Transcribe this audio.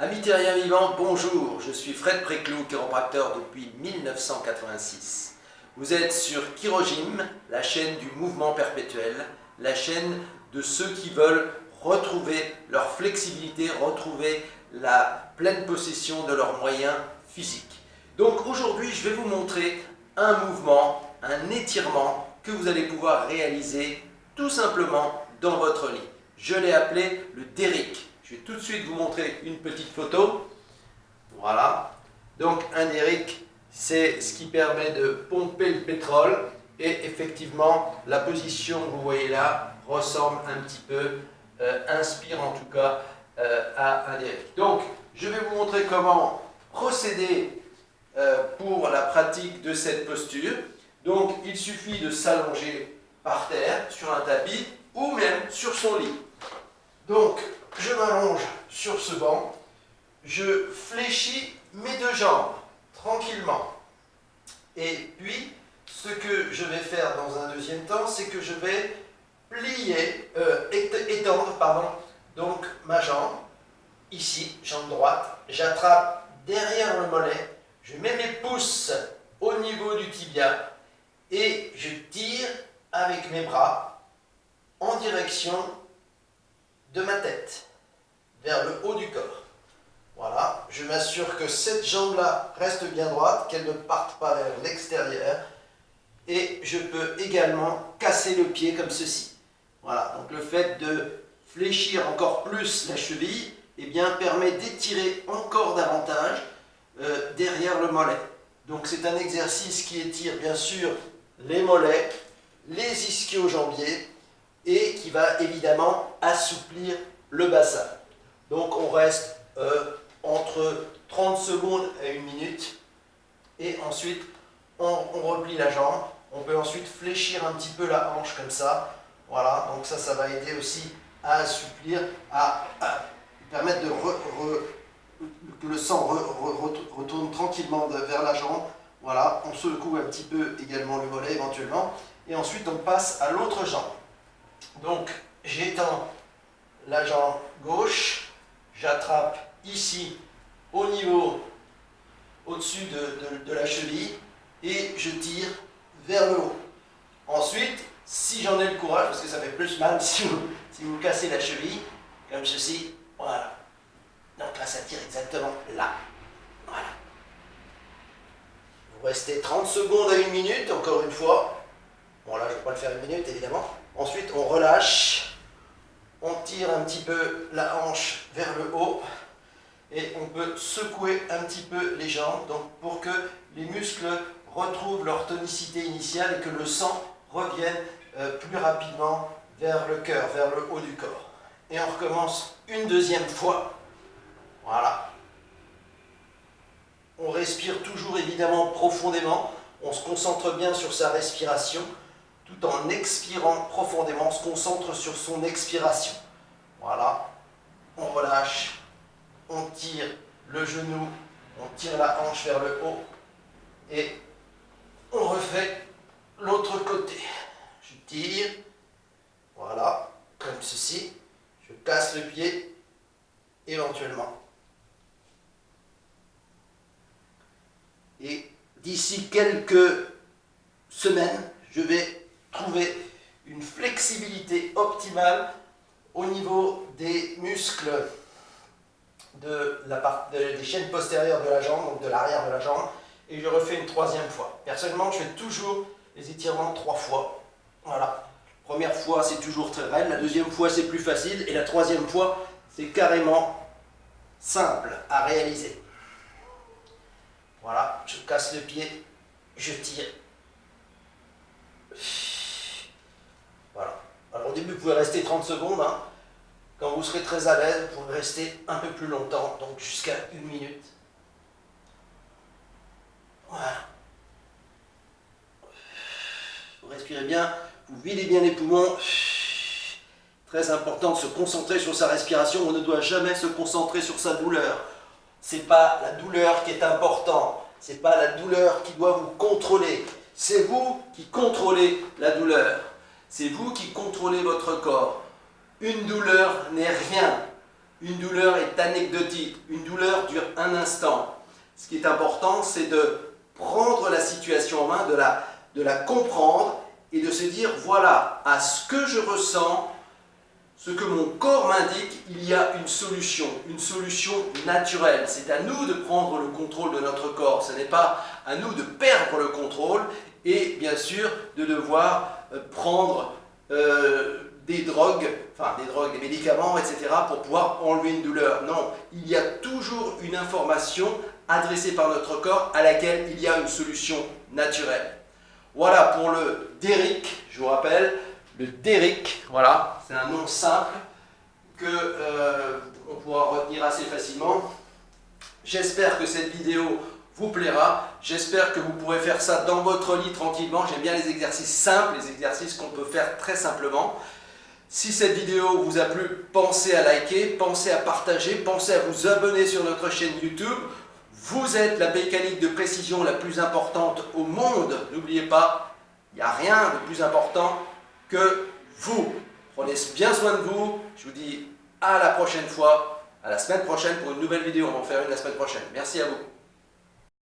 Amis terriens vivants, bonjour, je suis Fred Préclou, chiropracteur depuis 1986. Vous êtes sur Chirogym, la chaîne du mouvement perpétuel, la chaîne de ceux qui veulent retrouver leur flexibilité, retrouver la pleine possession de leurs moyens physiques. Donc aujourd'hui, je vais vous montrer un mouvement, un étirement que vous allez pouvoir réaliser tout simplement dans votre lit. Je l'ai appelé le Derrick. Je vais tout de suite vous montrer une petite photo. Voilà. Donc un Derrick, c'est ce qui permet de pomper le pétrole. Et effectivement, la position que vous voyez là ressemble un petit peu, inspire en tout cas à un Derrick. Donc je vais vous montrer comment procéder pour la pratique de cette posture. Donc il suffit de s'allonger par terre, sur un tapis ou même sur son lit. Donc je m'allonge sur ce banc, je fléchis mes deux jambes tranquillement. Et puis, ce que je vais faire dans un deuxième temps, c'est que je vais étendre donc ma jambe, ici, jambe droite, j'attrape derrière le mollet, je mets mes pouces au niveau du tibia et je tire avec mes bras en direction de ma tête, vers le haut du corps. Voilà, je m'assure que cette jambe-là reste bien droite, qu'elle ne parte pas vers l'extérieur. Et je peux également casser le pied comme ceci. Voilà, donc le fait de fléchir encore plus la cheville, eh bien, permet d'étirer encore davantage derrière le mollet. Donc c'est un exercice qui étire bien sûr les mollets, les ischio-jambiers, et qui va évidemment assouplir le bassin. Donc on reste entre 30 secondes et 1 minute et ensuite on replie la jambe. On peut ensuite fléchir un petit peu la hanche comme ça. Voilà, donc ça va aider aussi à assouplir, à permettre que le sang retourne tranquillement vers la jambe. Voilà, on secoue un petit peu également le mollet éventuellement et ensuite on passe à l'autre jambe. Donc, j'étends la jambe gauche, j'attrape ici, au niveau, au-dessus de la cheville, et je tire vers le haut. Ensuite, si j'en ai le courage, parce que ça fait plus mal si vous cassez la cheville, comme ceci, voilà. Donc là, ça tire exactement là. Voilà. Vous restez 30 secondes à 1 minute, encore une fois. Bon, là, je ne vais pas le faire 1 minute, évidemment. Ensuite, on relâche, on tire un petit peu la hanche vers le haut et on peut secouer un petit peu les jambes donc pour que les muscles retrouvent leur tonicité initiale et que le sang revienne plus rapidement vers le cœur, vers le haut du corps. Et on recommence une deuxième fois. Voilà. On respire toujours évidemment profondément, on se concentre bien sur sa respiration. Tout en expirant profondément, on se concentre sur son expiration. Voilà, on relâche, on tire le genou, on tire la hanche vers le haut et on refait l'autre côté. Je tire, voilà, comme ceci, je casse le pied éventuellement. Et d'ici quelques semaines, je vais trouver une flexibilité optimale au niveau des muscles des chaînes postérieures de la jambe, donc de l'arrière de la jambe, et je refais une troisième fois. Personnellement, je fais toujours les étirements 3 fois. Voilà. Première fois, c'est toujours très raide, la deuxième fois, c'est plus facile, et la troisième fois, c'est carrément simple à réaliser. Voilà, je casse le pied, je tire. Voilà. Alors au début, vous pouvez rester 30 secondes. Hein. Quand vous serez très à l'aise, vous pouvez rester un peu plus longtemps, donc jusqu'à 1 minute. Voilà. Vous respirez bien, vous videz bien les poumons. Très important de se concentrer sur sa respiration. On ne doit jamais se concentrer sur sa douleur. Ce n'est pas la douleur qui est importante. Ce n'est pas la douleur qui doit vous contrôler. C'est vous qui contrôlez la douleur. C'est vous qui contrôlez votre corps. Une douleur n'est rien. Une douleur est anecdotique, une douleur dure un instant. Ce qui est important, c'est de prendre la situation en main, de la comprendre et de se dire, voilà, à ce que je ressens, ce que mon corps m'indique, il y a une solution naturelle. C'est à nous de prendre le contrôle de notre corps, ce n'est pas à nous de perdre le contrôle et bien sûr de devoir prendre des drogues, des médicaments, etc. pour pouvoir enlever une douleur. Non, il y a toujours une information adressée par notre corps à laquelle il y a une solution naturelle. Voilà pour le Derrick, je vous rappelle, le Derrick, voilà, c'est un nom simple que on pourra retenir assez facilement. J'espère que cette vidéo vous plaira, j'espère que vous pourrez faire ça dans votre lit tranquillement. J'aime bien les exercices simples, les exercices qu'on peut faire très simplement. Si cette vidéo vous a plu, pensez à liker, pensez à partager, pensez à vous abonner sur notre chaîne YouTube. Vous êtes la mécanique de précision la plus importante au monde. N'oubliez pas, il n'y a rien de plus important que vous. Prenez bien soin de vous. Je vous dis à la prochaine fois, à la semaine prochaine pour une nouvelle vidéo. On va en faire une la semaine prochaine. Merci à vous.